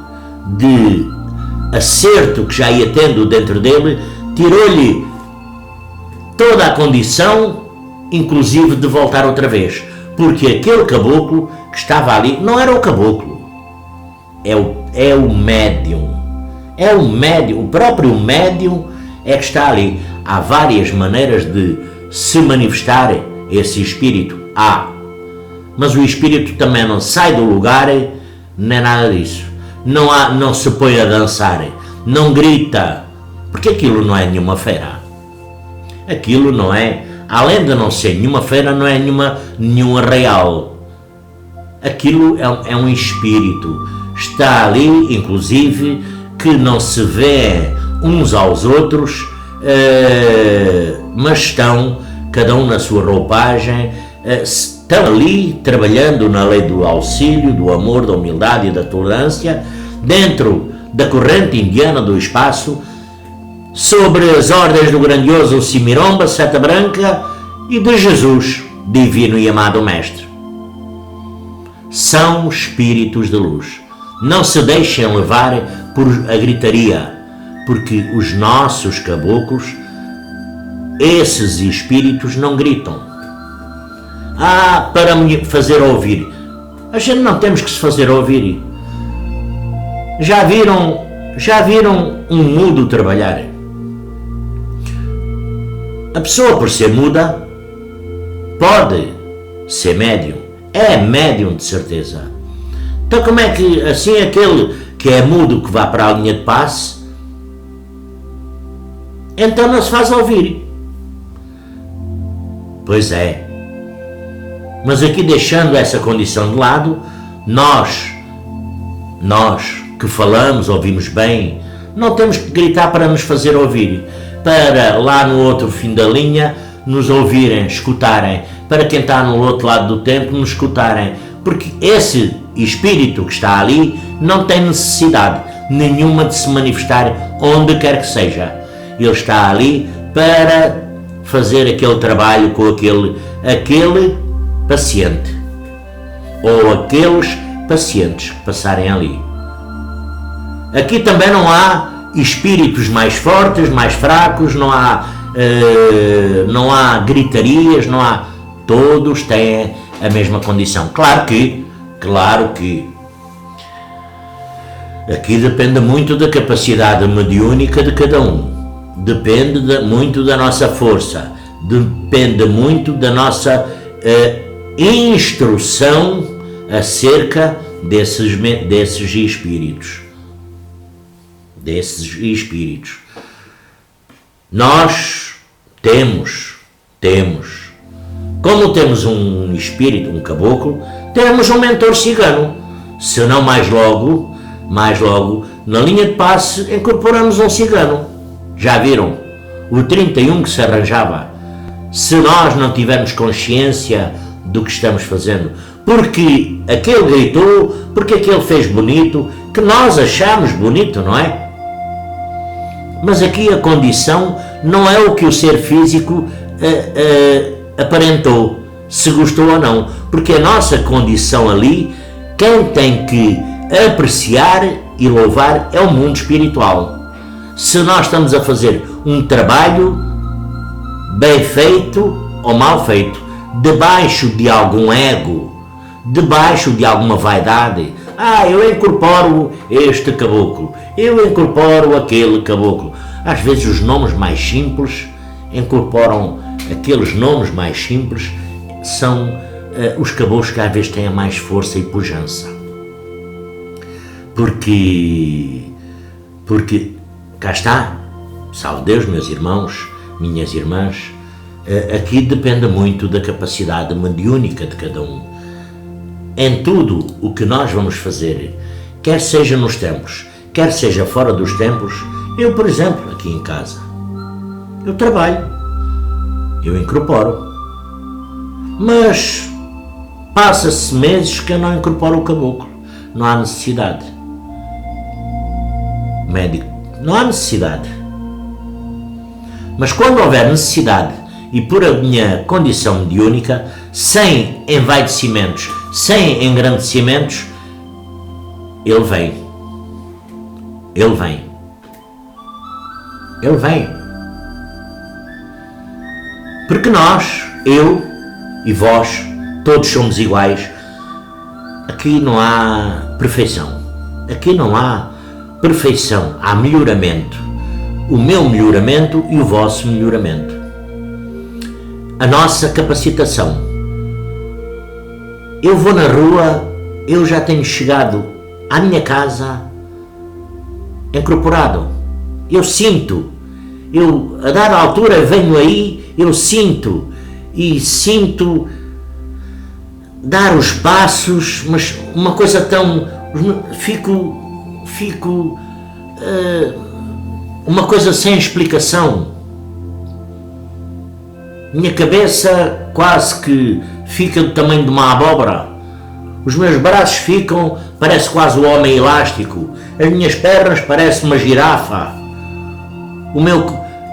de acerto que já ia tendo dentro dele, tirou-lhe toda a condição, inclusive de voltar outra vez. Porque aquele caboclo que estava ali não era o caboclo, é o médium. É o médium, o próprio médium é que está ali. Há várias maneiras de se manifestar esse espírito. Mas o espírito também não sai do lugar, nem nada disso. Não se põe a dançar, não grita, porque aquilo não é nenhuma feira. Aquilo não é, além de não ser nenhuma feira, não é nenhum arraial. Aquilo é um espírito. Está ali, inclusive, que não se vê uns aos outros, mas estão, cada um na sua roupagem, estão ali trabalhando na lei do auxílio, do amor, da humildade e da tolerância, dentro da corrente indiana do espaço, sobre as ordens do grandioso Simiromba, Seta Branca e de Jesus, divino e amado Mestre. São espíritos de luz. Não se deixem levar por a gritaria, porque os nossos caboclos, esses espíritos, não gritam. Para me fazer ouvir. A gente não temos que se fazer ouvir. Já viram um mudo trabalhar? A pessoa, por ser muda, pode ser médium. É médium de certeza. Então como é que, assim, aquele que é mudo que vá para a linha de passe, então não se faz ouvir? Pois é. Mas aqui, deixando essa condição de lado, nós que falamos, ouvimos bem, não temos que gritar para nos fazer ouvir, para lá no outro fim da linha nos ouvirem, escutarem, para quem está no outro lado do templo nos escutarem, porque esse espírito que está ali não tem necessidade nenhuma de se manifestar onde quer que seja. Ele está ali para fazer aquele trabalho com aquele paciente, ou aqueles pacientes que passarem ali. Aqui também não há espíritos mais fortes, mais fracos, não há gritarias, não há. Todos têm a mesma condição. Claro que aqui depende muito da capacidade mediúnica de cada um, depende muito da nossa força, depende muito da nossa instrução acerca desses espíritos. Nós temos, como temos um espírito, um caboclo, temos um mentor cigano. Se não mais logo, na linha de passe, incorporamos um cigano. Já viram? O 31 que se arranjava. Se nós não tivermos consciência do que estamos fazendo, porque aquele gritou, porque aquele fez bonito, que nós achamos bonito, não é? Mas aqui a condição não é o que o ser físico aparentou, se gostou ou não, porque a nossa condição ali, quem tem que apreciar e louvar é o mundo espiritual. Se nós estamos a fazer um trabalho bem feito ou mal feito, debaixo de algum ego, debaixo de alguma vaidade, eu incorporo este caboclo, eu incorporo aquele caboclo. Às vezes os nomes mais simples incorporam aqueles nomes mais simples, são os caboclos que às vezes têm mais força e pujança. Porque cá está, salve Deus, meus irmãos, minhas irmãs, aqui depende muito da capacidade mediúnica de cada um. Em tudo o que nós vamos fazer, quer seja nos templos, quer seja fora dos templos, eu, por exemplo, aqui em casa, eu trabalho, eu incorporo, mas passa-se meses que eu não incorporo o caboclo, não há necessidade. Médico, não há necessidade. Mas quando houver necessidade, e por a minha condição mediúnica, sem envaidecimentos, sem engrandecimentos, ele vem. Ele vem. Ele vem. Porque nós, eu e vós, todos somos iguais. Aqui não há perfeição. Aqui não há perfeição. Há melhoramento. O meu melhoramento e o vosso melhoramento. A nossa capacitação. Eu vou na rua, eu já tenho chegado à minha casa incorporado. Eu sinto. Eu, a dada altura, venho aí, eu sinto. E sinto dar os passos, mas uma coisa tão... Fico uma coisa sem explicação. Minha cabeça quase que fica do tamanho de uma abóbora. Os meus braços ficam, parece quase o homem elástico. As minhas pernas parecem uma girafa.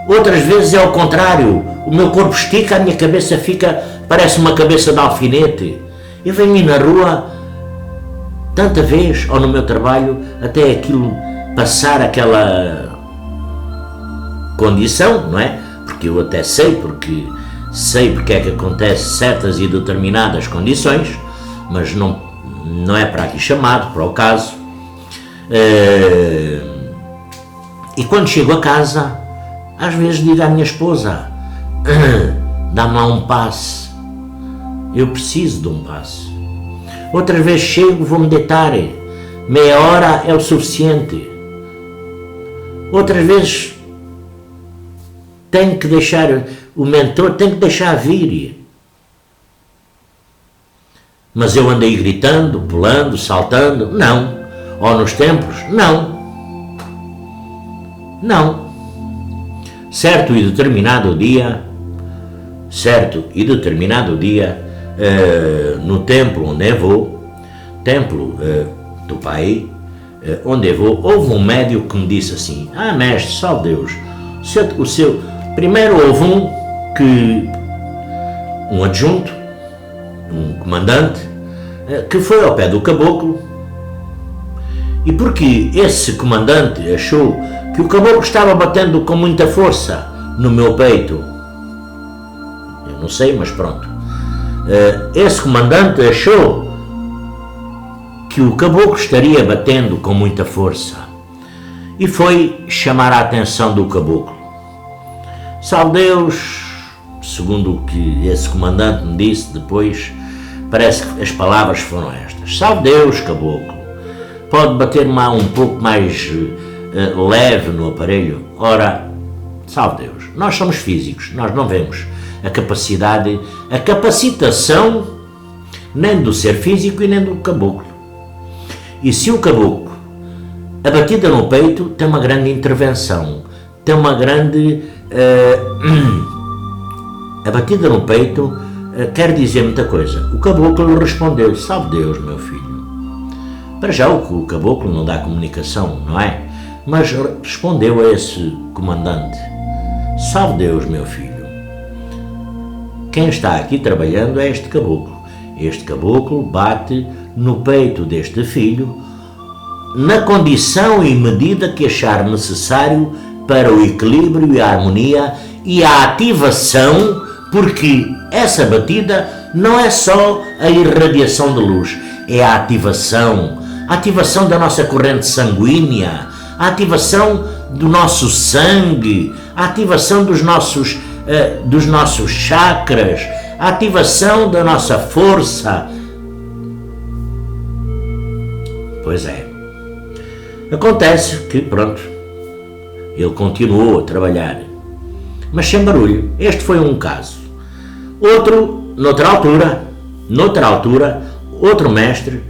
Outras vezes é ao contrário. O meu corpo estica, a minha cabeça fica, parece uma cabeça de alfinete. Eu venho na rua, tanta vez, ou no meu trabalho, até aquilo passar aquela condição, não é? Porque eu até sei porque é que acontece certas e determinadas condições, mas não é para aqui chamado, para o caso. E quando chego a casa, às vezes digo à minha esposa, dá-me lá um passe, eu preciso de um passe. Outras vezes chego, vou-me deitar, meia hora é o suficiente. Outras vezes tenho que deixar o mentor, tenho que deixar vir. Mas eu andei gritando, pulando, saltando? Não. Ou nos templos? Não. Não. Certo e determinado dia, no templo onde eu vou, templo do Pai, onde eu vou, houve um médium que me disse assim, mestre, salve Deus, primeiro houve um adjunto, um comandante, que foi ao pé do caboclo, e porque esse comandante achou que o caboclo estava batendo com muita força no meu peito, eu não sei, mas pronto, esse comandante achou que o caboclo estaria batendo com muita força e foi chamar a atenção do caboclo. Salve Deus, segundo o que esse comandante me disse depois, parece que as palavras foram estas: salve Deus, caboclo, pode bater um pouco mais leve no aparelho? Ora, salve Deus, nós somos físicos, nós não vemos a capacidade, a capacitação nem do ser físico e nem do caboclo. E se o caboclo, a batida no peito, tem uma grande intervenção, tem uma grande... a batida no peito quer dizer muita coisa. O caboclo respondeu: salve Deus, meu filho. Para já o caboclo não dá comunicação, não é? Mas respondeu a esse comandante: salve Deus, meu filho. Quem está aqui trabalhando é este caboclo. Este caboclo bate no peito deste filho na condição e medida que achar necessário para o equilíbrio e a harmonia e a ativação, porque essa batida não é só a irradiação de luz, é a ativação da nossa corrente sanguínea, a ativação do nosso sangue, a ativação dos nossos chakras, a ativação da nossa força. Pois é. Acontece que, pronto, ele continuou a trabalhar, mas sem barulho. Este foi um caso. Outro, noutra altura, outro mestre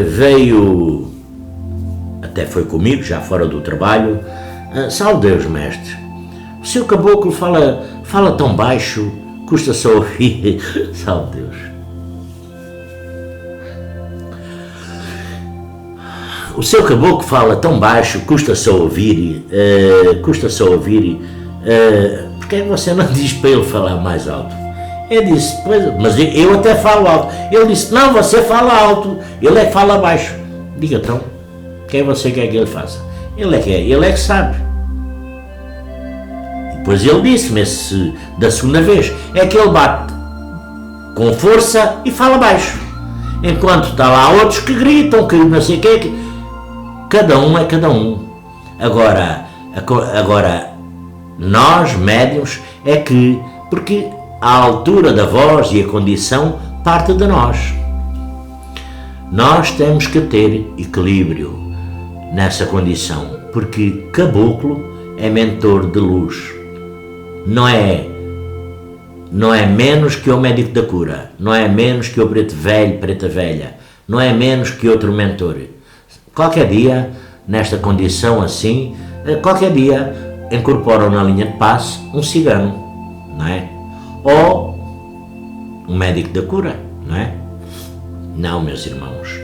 veio, até foi comigo, já fora do trabalho. Salve Deus, mestre, o seu caboclo fala tão baixo, custa só ouvir. Salve Deus. O seu caboclo fala tão baixo, custa só ouvir, porque você não diz para ele falar mais alto? Ele disse, pois, mas eu até falo alto. Ele disse, não, você fala alto, ele é que fala baixo. Diga então, quem você quer que ele faça? Ele é que sabe. E depois ele disse-me, da segunda vez, é que ele bate com força e fala baixo. Enquanto está lá outros que gritam, que não sei o quê, cada um é cada um. Agora, nós, médiuns, é que, porque a altura da voz e a condição parte de nós. Nós temos que ter equilíbrio nessa condição, porque caboclo é mentor de luz. Não é menos que o médico da cura, não é menos que o preto velho, preta velha, não é menos que outro mentor. Qualquer dia, nesta condição assim, qualquer dia incorporam na linha de passe um cigano, não é? Ou um médico da cura, não é? Não, meus irmãos.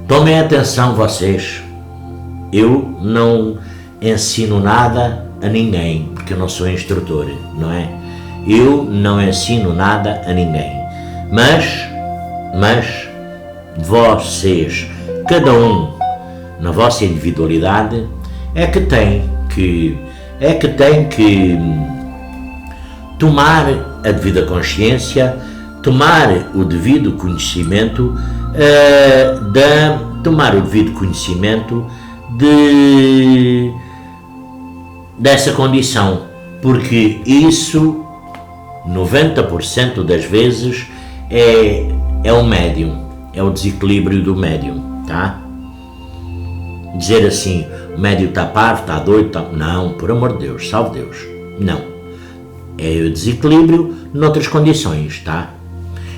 Tomem atenção vocês. Eu não ensino nada a ninguém, porque eu não sou instrutor, não é? Eu não ensino nada a ninguém. Mas vocês, cada um, na vossa individualidade, é que tem que tomar a devida consciência, tomar o devido conhecimento, dessa condição, porque isso 90% das vezes é o médium, é o desequilíbrio do médium, tá? Dizer assim, o médium está parvo, está doido, não, por amor de Deus, salve Deus, não. É o desequilíbrio noutras condições, tá?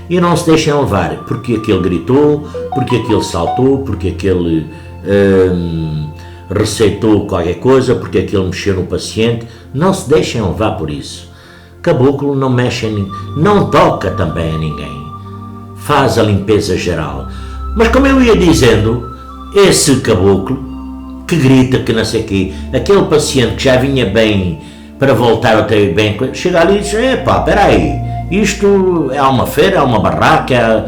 E não se deixem levar porque aquele gritou, porque aquele saltou, porque aquele receitou qualquer coisa, porque aquele mexeu no paciente. Não se deixem levar por isso. Caboclo não mexe não toca também a ninguém. Faz a limpeza geral. Mas como eu ia dizendo, esse caboclo que grita, que não sei o quê, aquele paciente que já vinha bem para voltar a ter bem, chega ali e diz, espera aí, isto é uma feira, é uma barraca,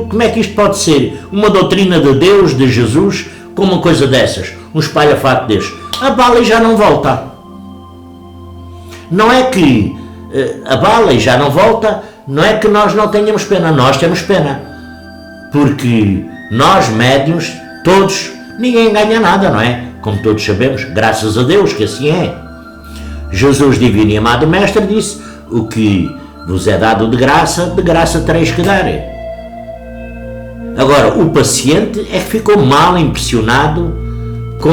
como é que isto pode ser? Uma doutrina de Deus, de Jesus, com uma coisa dessas, um espalhafato deste. A bala já não volta. Não é que a bala já não volta, não é que nós não tenhamos pena, nós temos pena. Porque nós, médiuns, todos, ninguém ganha nada, não é? Como todos sabemos, graças a Deus que assim é. Jesus divino e amado mestre disse, o que vos é dado de graça tereis que dar. Agora, o paciente é que ficou mal impressionado com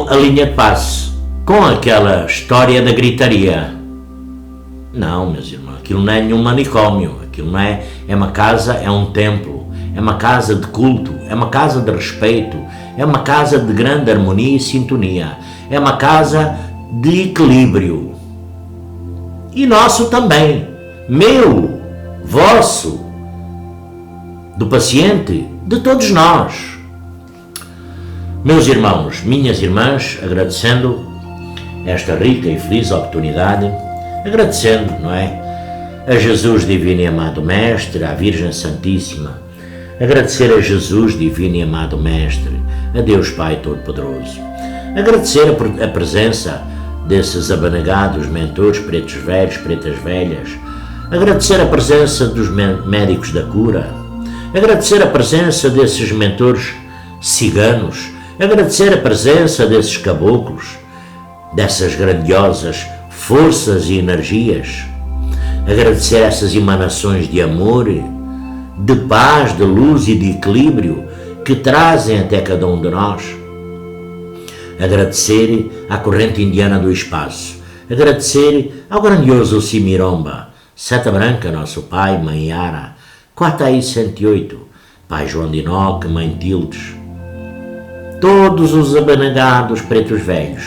a linha de passe, com aquela história da gritaria. Não, meus irmãos, aquilo não é nenhum manicômio, aquilo não é uma casa, é um templo. É uma casa de culto, é uma casa de respeito, é uma casa de grande harmonia e sintonia, é uma casa de equilíbrio. E nosso também, meu, vosso, do paciente, de todos nós. Meus irmãos, minhas irmãs, agradecendo esta rica e feliz oportunidade, agradecendo, não é? A Jesus Divino e Amado Mestre, à Virgem Santíssima, agradecer a Jesus Divino e Amado Mestre, a Deus Pai Todo-Poderoso, agradecer a presença desses abnegados mentores, pretos velhos, pretas velhas, agradecer a presença dos médicos da cura, agradecer a presença desses mentores ciganos, agradecer a presença desses caboclos, dessas grandiosas forças e energias, agradecer essas emanações de amor, de paz, de luz e de equilíbrio que trazem até cada um de nós. Agradecer à corrente indiana do espaço, agradecer ao grandioso Simiromba, Seta Branca, nosso pai, Mãe Yara, Quataí 108, Pai João de Inoque, Mãe Tildes, todos os abnegados pretos velhos,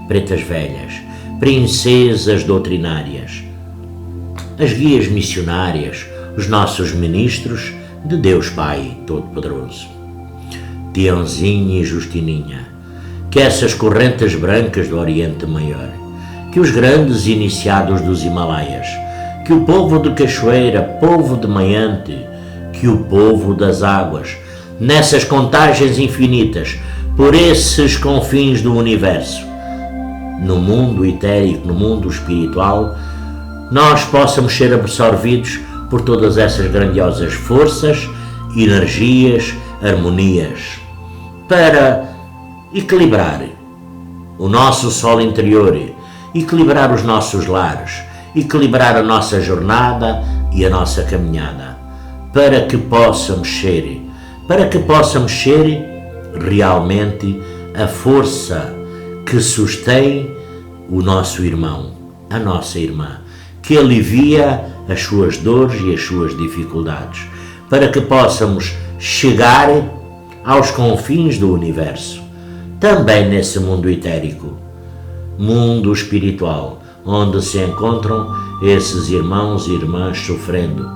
pretas velhas, princesas doutrinárias, as guias missionárias, os nossos ministros de Deus Pai Todo-Poderoso, Tiãozinha e Justininha, que essas correntes brancas do Oriente Maior, que os grandes iniciados dos Himalaias, que o povo de Cachoeira, povo de Maiante, que o povo das águas, nessas contagens infinitas, por esses confins do universo, no mundo etérico, no mundo espiritual, nós possamos ser absorvidos por todas essas grandiosas forças, energias, harmonias, para equilibrar o nosso sol interior, equilibrar os nossos lares, equilibrar a nossa jornada e a nossa caminhada, para que possamos ser realmente a força que sustém o nosso irmão, a nossa irmã, que alivia as suas dores e as suas dificuldades, para que possamos chegar aos confins do universo, também nesse mundo etérico, mundo espiritual, onde se encontram esses irmãos e irmãs sofrendo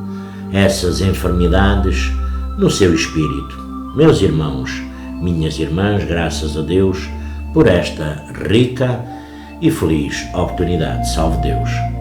essas enfermidades no seu espírito. Meus irmãos, minhas irmãs, graças a Deus por esta rica e feliz oportunidade. Salve Deus!